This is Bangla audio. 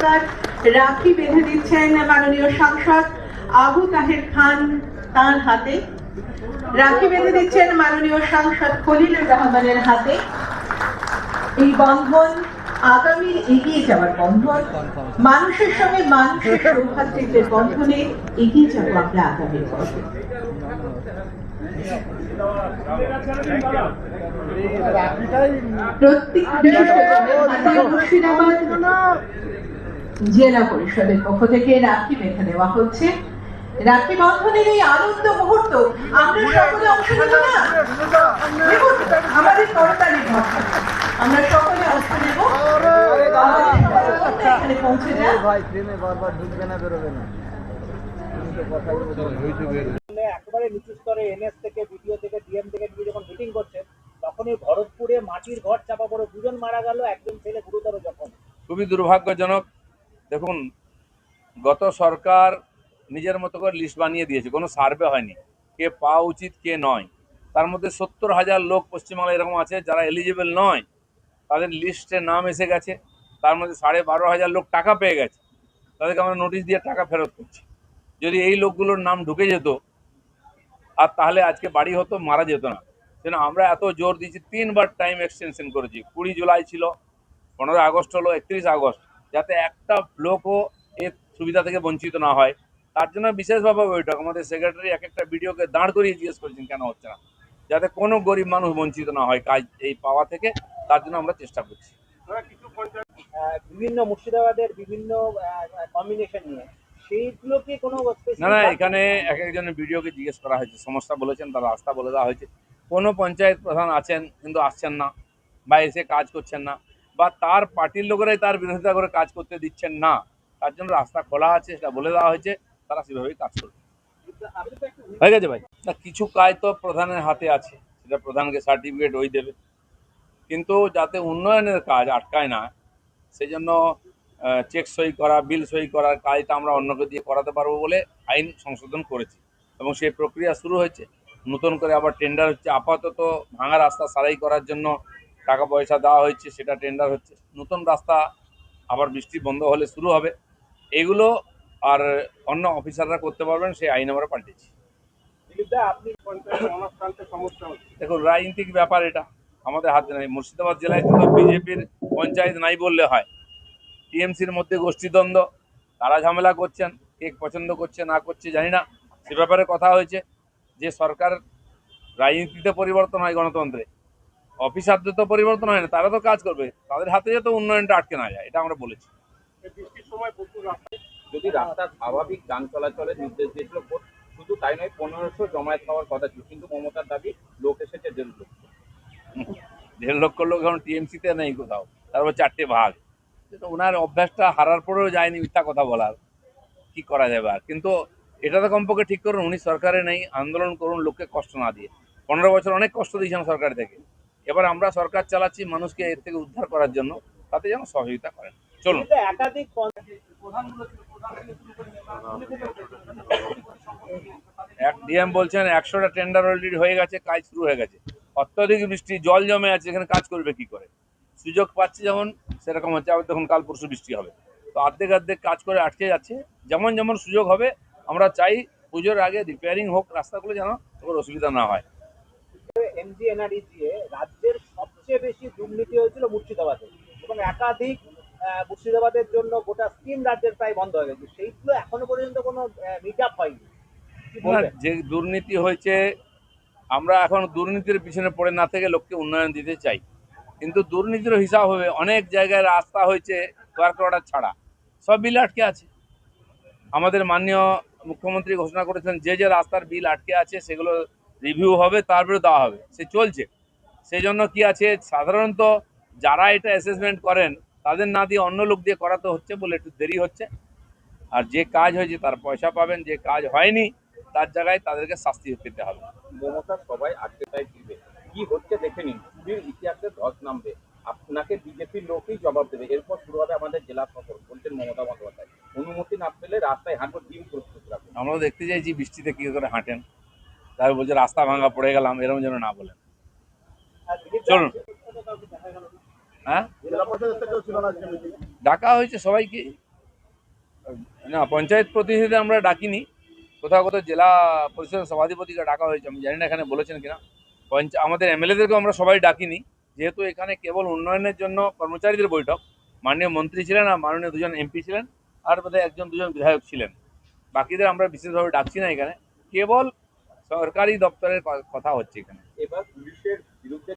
পুরস্কার রাখি বেঁধে দিচ্ছেন মাননীয় সাংসদ আবু তাহের খান তার হাতে। রাখি বেঁধে দিচ্ছেন মাননীয় সাংসদ খলিলুর রহমানের হাতে। এই বন্ধন আগামী এগিয়ে যাওয়ার বন্ধন, মানুষের সঙ্গে মানুষের সৌভাতৃত্বের বন্ধনে এগিয়ে যাব আমরা আগামী বছর। মুর্শিদাবাদ জেলা পরিষদের পক্ষ থেকে রাখি বেঁধে দেওয়া হচ্ছে। রাখি বন্ধনের এই আনন্দ মুহূর্ত আমরা সকলে অংশ নেব না? আমাদের করতালি ভাষা আমরা সকলে অংশ নেব। এখানে পৌঁছে যায় ভাই, ট্রেনে বারবার ঢুকবে না, বেরোবে না। একেবারে নিচু স্তরে এনএস থেকে ভিডিও থেকে ডিএম থেকে নিয়ে যখন মিটিং করছে তখনই ভরতপুরে মাটির ঘর চাপা পড়ে দুজন মারা গেল, একজন ছেলে গুরুতর জখম। খুবই দুর্ভাগ্যজনক। দেখুন, গত সরকার নিজের মতো করে লিস্ট বানিয়ে দিয়েছে, কোনো সার্ভে হয়নি কে পাওয়া উচিত কে নয়। তার মধ্যে 70,000 লোক পশ্চিমবাংলায় এরকম আছে যারা এলিজিবল নয়, তাদের লিস্টে নাম এসে গেছে। তার মধ্যে 12,500 লোক টাকা পেয়ে গেছে, তাদেরকে আমরা নোটিশ দিয়ে টাকা ফেরত করছি। যদি এই লোকগুলোর নাম ঢুকে যেত আর তাহলে আজকে বাড়ি হতো, মারা যেত না। সেজন্য আমরা এত জোর দিয়েছি, 3বার টাইম এক্সটেনশন করেছি। 20 জুলাই ছিল, 15 আগস্ট হলো, 31 আগস্ট, যাতে একটা লোকও এর সুবিধা থেকে বঞ্চিত না হয়। তার জন্য বিশেষভাবে বৈঠক, আমাদের সেক্রেটারি এক একটা ভিডিওকে দাঁড় করিয়ে জিজ্ঞেস করেছেন কেন হচ্ছে না, যাতে কোনো গরিব মানুষ বঞ্চিত না হয় কাজ এই পাওয়া থেকে। তার জন্য আমরা চেষ্টা করছি। বিভিন্ন মুর্শিদাবাদের বিভিন্ন কম্বিনেশন নিয়ে সেইগুলোকে কোনো না, এখানে এক একজনের ভিডিওকে জিজ্ঞেস করা হয়েছে, সমস্যা বলেছেন, তার রাস্তা বলে দেওয়া হয়েছে। কোনো পঞ্চায়েত প্রধান আছেন কিন্তু আসছেন না বা এসে কাজ করছেন না, বা তার পার্টির লোকেরাই তার বিরোধিতা করে কাজ করতে দিচ্ছেন না। তার জন্য রাস্তা খোলা আছে, সেটা বলে দেওয়া হয়েছে, তারা সেভাবেই কাজ করবে। হয়ে গেছে ভাই। না, কিছু কাজ তো প্রধানের হাতে আছে, সেটা প্রধানকে সার্টিফিকেট ওই দেবে, কিন্তু যাতে উন্নয়নের কাজ আটকায় না সেই জন্য চেক সই করা, বিল সই করার কাজটা আমরা অন্যকে দিয়ে করাতে পারবো বলে আইন সংশোধন করেছি এবং সেই প্রক্রিয়া শুরু হয়েছে। নতুন করে আবার টেন্ডার হচ্ছে। আপাতত ভাঙা রাস্তা সারাই করার জন্য টাকা পয়সা দেওয়া হয়েছে, সেটা টেন্ডার হচ্ছে। নতুন রাস্তা আবার বৃষ্টি বন্ধ হলে শুরু হবে। এগুলো আর অন্য অফিসাররা করতে পারবেন, সেই আইন আমরা পাল্টেছি। দেখুন, রাজনীতিক ব্যাপার, এটা আমাদের হাতে নেই। মুর্শিদাবাদ জেলায় তো বিজেপির পঞ্চায়েত নাই বললে হয়। টিএমসির মধ্যে গোষ্ঠীদ্বন্দ্ব, তারা ঝামেলা করছেন, কে পছন্দ করছে না করছে জানি না, সে ব্যাপারে কথা হয়েছে। যে সরকার, রাজনীতিতে পরিবর্তন হয় গণতন্ত্রে, অফিসারদের তো পরিবর্তন হয় না, তারা তো কাজ করবে, তাদের হাতে যাতে উন্নয়নটা আটকে না যায়, এটা আমরা বলেছি। যদি রাস্তার স্বাভাবিক যান চলাচলের নির্দেশ দিয়েছিল, শুধু তাই নয় 1500 জমায়েত হওয়ার কথা ছিল, কিন্তু মমতার দাবি লোক এসেছে 1.5 লক্ষ। 1.5 লক্ষ লোক এখন টিএমসিতে নেই কোথাও, তারপর 4টে ভাগ। ওনার অভ্যাসটা হারার পরেও যায়নি মিথ্যা কথা বলার, কি করা যাবে আর। কিন্তু এটা তো কমপক্ষে ঠিক করুন, উনি সরকারে নেই, আন্দোলন করুন লোককে কষ্ট না দিয়ে। 15 বছর অনেক কষ্ট দিয়েছেন সরকার থেকে, এবার আমরা সরকার চালাচ্ছি মানুষকে এর থেকে উদ্ধার করার জন্য, তাতে যেন সহযোগিতা করেন। চলুন। একাধিক এক ডিএম বলছেন 100টা টেন্ডার অলরেডি হয়ে গেছে, কাজ শুরু হয়ে গেছে। অত্যধিক বৃষ্টি, জল জমে আছে, এখানে কাজ করবে কি করে? সুযোগ পাচ্ছে যেমন সেরকম হচ্ছে। আবার দেখুন কাল পরশু বৃষ্টি হবে, তো অর্ধেক কাজ করে আটকে যাচ্ছে। যেমন যেমন সুযোগ হবে আমরা চাই পুজোর আগে রিপেয়ারিং হোক রাস্তাগুলো, যেন তোর অসুবিধা না হয়। এমজিএনআরইজি রাজ্যের সবচেয়ে বেশি দুর্নীতি হয়েছিল মুর্শিদাবাদে, এবং একাধিক মুর্শিদাবাদের জন্য গোটা স্কিম রাজ্যের প্রায় বন্ধ হয়ে গেছে। সেইগুলো এখনো পর্যন্ত কোনো মিট আপ হয়নি। যে দুর্নীতি হয়েছে, আমরা এখন দুর্নীতির পিছনে পড়ে না থেকে লোককে উন্নয়ন দিতে চাই, কিন্তু দুর্নীতির হিসাব হবে। অনেক জায়গায় রাস্তা হয়েছে ওয়ার্ক অর্ডার ছাড়া, সব বিল আটকে আছে। আমাদের মাননীয় মুখ্যমন্ত্রী ঘোষণা করেছেন যে যে রাস্তার বিল আটকে আছে সেগুলো রিভিউ হবে, তারপরে দেওয়া হবে, সে চলছে। সেই জন্য কি আছে, সাধারণত যারা এটা অ্যাসেসমেন্ট করেন তাদের না দিয়ে অন্য লোক দিয়ে করাতে হচ্ছে বলে একটু দেরি হচ্ছে। আর যে কাজ হয়েছে তার পয়সা পাবেন, যে কাজ হয়নি তার জায়গায় তাদেরকে শাস্তি পেতে হবে। মমতা সবাই আটকে তাই ফিরবে, কি হচ্ছে দেখে নিন, চুরির ইতিহাসে ধস নামবে, আপনাকে বিজেপির লোকই জবাব দেবে। এরপর শুরু হবে আমাদের জেলা সফর, বলছেন মমতা বন্দ্যোপাধ্যায়। অনুমতি না পেলে রাস্তায় হাঁটবো, টিম প্রস্তুত রাখবে। আমরা দেখতে চাইছি বৃষ্টিতে কি করে হাঁটেন, তাই বলছে রাস্তা ভাঙা পড়ে গেলাম, এরকম যেন না বলেন। চলুন। হ্যাঁ, ডাকা হয়েছে সবাইকে, না, পঞ্চায়েত প্রতিনিধিদের আমরা ডাকিনি। কোথাও কোথাও জেলা পরিষদের সভাধিপতিকে ডাকা হয়েছে, আমি জানি না এখানে বলেছেন কিনা। আমাদের এমএলএদেরকেও আমরা সবাই ডাকিনি, যেহেতু এখানে কেবল উন্নয়নের জন্য কর্মচারীদের বৈঠক। মাননীয় মন্ত্রী ছিলেন আর মাননীয় দুজন এমপি ছিলেন, আর বোধহয় একজন দুজন বিধায়ক ছিলেন। বাকিদের আমরা বিশেষভাবে ডাকছি না এখানে, কেবল সরকারি দপ্তরের কথা হচ্ছে এখানে। এবার পুলিশের বিরুদ্ধে